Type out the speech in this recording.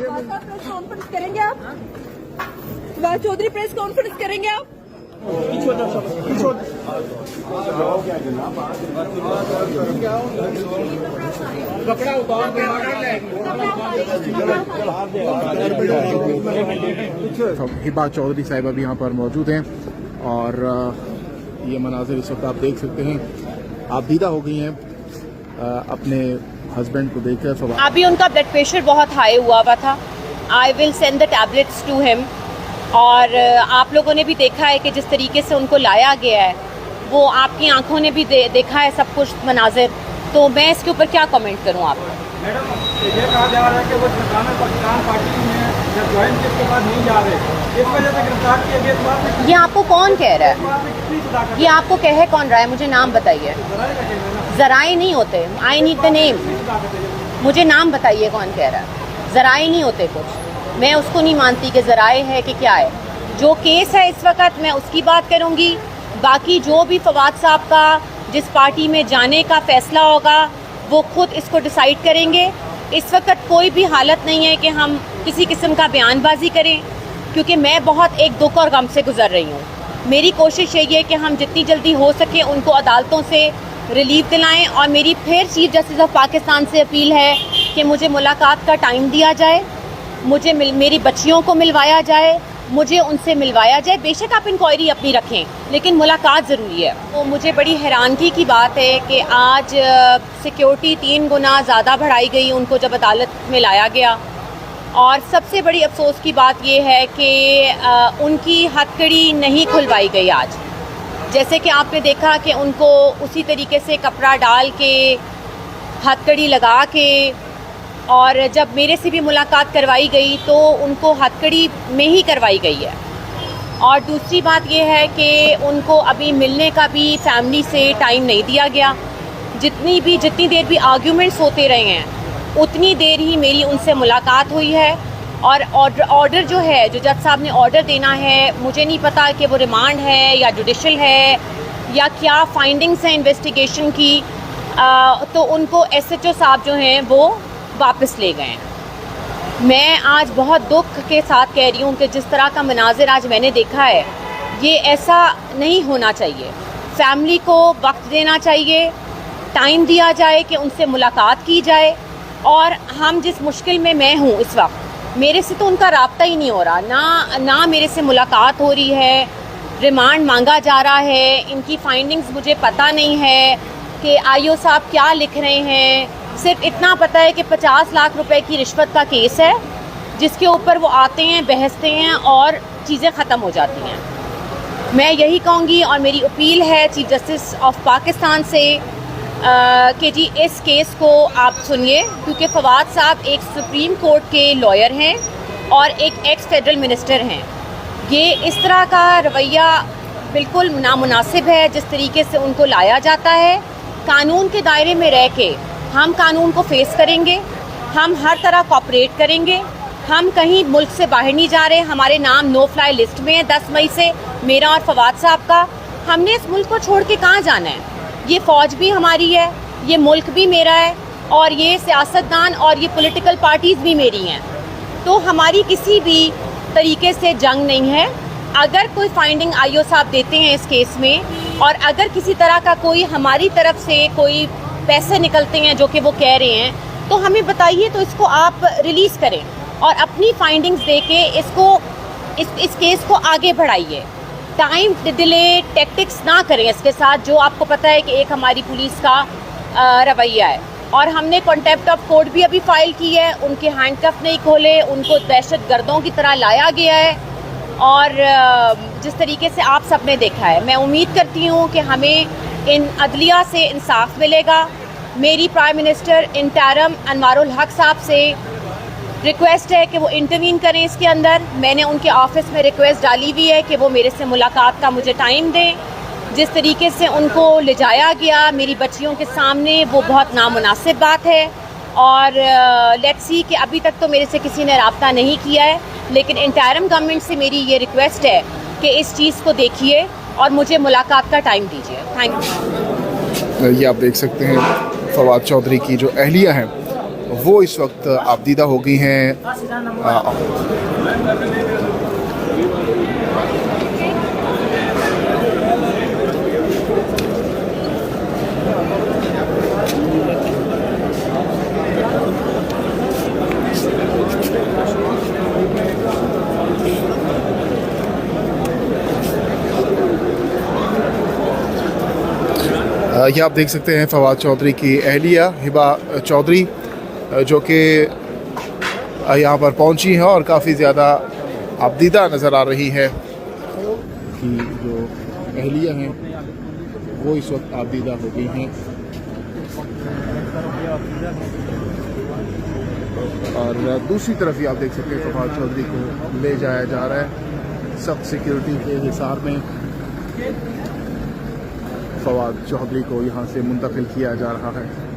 Press conference करेंगे आप? Fawad Chaudhary press conference करेंगे आप? हिबा चौधरी साहिब अभी यहाँ पर मौजूद हैं और ये मनाजिर इस वक्त आप देख सकते हैं। आप दीदा हो गई हैं अपने हस्बैंड को देखकर। अभी उनका ब्लड प्रेशर बहुत हाई हुआ था। I will send the tablets to him. और आप लोगों ने भी देखा है कि जिस तरीके से उनको लाया गया है, वो आपकी आंखों ने भी देखा है सब कुछ मनाजिर। तो मैं इसके ऊपर क्या कमेंट करूं आप? मैडम, ये कहा जा रहा है कि वो पाकिस्तान पार्टी में ज्वाइन के बाद नहीं जा रहे, इस वजह से गिरफ्तार किए गए। ये आपको कौन कह रहा है? ये आपको कहे कौन रहा है? मुझे नाम बताइए। जराए नहीं होते। I need the name. मुझे नाम बताइए कौन कह रहा है। जराए नहीं होते कुछ। मैं उसको नहीं मानती कि जराए है कि क्या है। जो केस है इस वक्त मैं उसकी बात करूँगी। बाकी जो भी फवाद साहब का जिस पार्टी में जाने का फैसला होगा वो खुद इसको डिसाइड करेंगे। इस वक्त कोई भी हालत नहीं है कि हम किसी किस्म का बयानबाजी करें, क्योंकि मैं बहुत एक दुख और गम से गुजर रही हूँ। मेरी कोशिश यही है कि हम जितनी जल्दी हो सके उनको अदालतों से रिलीफ दिलाएं। और मेरी फिर चीफ जस्टिस ऑफ पाकिस्तान से अपील है कि मुझे मुलाकात का टाइम दिया जाए, मुझे मेरी बच्चियों को मिलवाया जाए, मुझे उनसे मिलवाया जाए। बेशक आप इंक्वायरी अपनी रखें, लेकिन मुलाकात ज़रूरी है। तो मुझे बड़ी हैरानगी की बात है कि आज सिक्योरिटी 3 गुना ज़्यादा बढ़ाई गई उनको जब अदालत में लाया गया। और सबसे बड़ी अफसोस की बात यह है कि उनकी हथकड़ी नहीं खुलवाई गई आज। जैसे कि आपने देखा कि उनको उसी तरीके से कपड़ा डाल के हथकड़ी लगा के, और जब मेरे से भी मुलाकात करवाई गई तो उनको हथकड़ी में ही करवाई गई है। और दूसरी बात यह है कि उनको अभी मिलने का भी फैमिली से टाइम नहीं दिया गया। जितनी देर भी आर्ग्यूमेंट्स होते रहे हैं उतनी देर ही मेरी उनसे मुलाकात हुई है। और ऑर्डर जो है, जो जज साहब ने ऑर्डर देना है, मुझे नहीं पता कि वो रिमांड है या जुडिशल है या क्या फाइंडिंग्स हैं इन्वेस्टिगेशन की। तो उनको SHO साहब जो हैं वो वापस ले गए हैं। मैं आज बहुत दुख के साथ कह रही हूँ कि जिस तरह का मनाजिर आज मैंने देखा है, ये ऐसा नहीं होना चाहिए। फैमिली को वक्त देना चाहिए, टाइम दिया जाए कि उनसे मुलाकात की जाए। और हम जिस मुश्किल में मैं हूँ इस वक्त, मेरे से तो उनका राब्ता ही नहीं हो रहा, ना मेरे से मुलाकात हो रही है। रिमांड मांगा जा रहा है। इनकी फाइंडिंग्स मुझे पता नहीं है कि IO साहब क्या लिख रहे हैं। सिर्फ इतना पता है कि 50 लाख रुपए की रिश्वत का केस है, जिसके ऊपर वो आते हैं, बहसते हैं और चीज़ें ख़त्म हो जाती हैं। मैं यही कहूँगी और मेरी अपील है चीफ जस्टिस ऑफ पाकिस्तान से कि जी इस केस को आप सुनिए, क्योंकि फवाद साहब एक सुप्रीम कोर्ट के लॉयर हैं और एक एक्स फेडरल मिनिस्टर हैं। ये इस तरह का रवैया बिल्कुल नामुनासिब है जिस तरीके से उनको लाया जाता है। कानून के दायरे में रह के हम कानून को फेस करेंगे, हम हर तरह कोऑपरेट करेंगे। हम कहीं मुल्क से बाहर नहीं जा रहे। हमारे नाम नो फ्लाई लिस्ट में है 10 मई से, मेरा और फवाद साहब का। हमने इस मुल्क को छोड़ के कहाँ जाना है? ये फ़ौज भी हमारी है, ये मुल्क भी मेरा है और ये सियासतदान और ये पॉलिटिकल पार्टीज़ भी मेरी हैं। तो हमारी किसी भी तरीके से जंग नहीं है। अगर कोई फाइंडिंग IO साहब देते हैं इस केस में और अगर किसी तरह का कोई हमारी तरफ से कोई पैसे निकलते हैं जो कि वो कह रहे हैं, तो हमें बताइए, तो इसको आप रिलीज़ करें और अपनी फाइंडिंग्स दे के इस केस को आगे बढ़ाइए। टाइम डिले टैक्टिक्स ना करें इसके साथ, जो आपको पता है कि एक हमारी पुलिस का रवैया है। और हमने कॉन्टेम्प्ट ऑफ कोर्ट भी अभी फाइल की है। उनके हैंडकफ नहीं खोले, उनको दहशत गर्दों की तरह लाया गया है। और जिस तरीके से आप सब ने देखा है, मैं उम्मीद करती हूँ कि हमें इन अदलिया से इंसाफ मिलेगा। मेरी प्राइम मिनिस्टर इंटरिम अनवारुल हक साहब से रिक्वेस्ट है कि वो इंटरवीन करें इसके अंदर। मैंने उनके ऑफिस में रिक्वेस्ट डाली हुई है कि वो मेरे से मुलाकात का मुझे टाइम दें। जिस तरीके से उनको ले जाया गया मेरी बच्चियों के सामने, वो बहुत नामुनासिब बात है। और लेट्स सी कि अभी तक तो मेरे से किसी ने रब्ता नहीं किया है, लेकिन इंटरिम गवर्नमेंट से मेरी ये रिक्वेस्ट है कि इस चीज़ को देखिए और मुझे मुलाकात का टाइम दीजिए। Thank you. ये आप देख सकते हैं फवाद चौधरी की जो अहलिया हैं वो इस वक्त आबदीदा हो गई हैं। ये आप देख सकते हैं फवाद चौधरी की अहलिया हिबा चौधरी जो कि यहाँ पर पहुँची हैं और काफ़ी ज़्यादा आबदीदा नज़र आ रही है कि जो अहलिया हैं वो इस वक्त आबदीदा हो गई हैं। और दूसरी तरफ ही आप देख सकते हैं फवाद चौधरी को ले जाया जा रहा है सख्त सिक्योरिटी के हिसार में। फवाद चौधरी को यहाँ से मुंतकिल किया जा रहा है।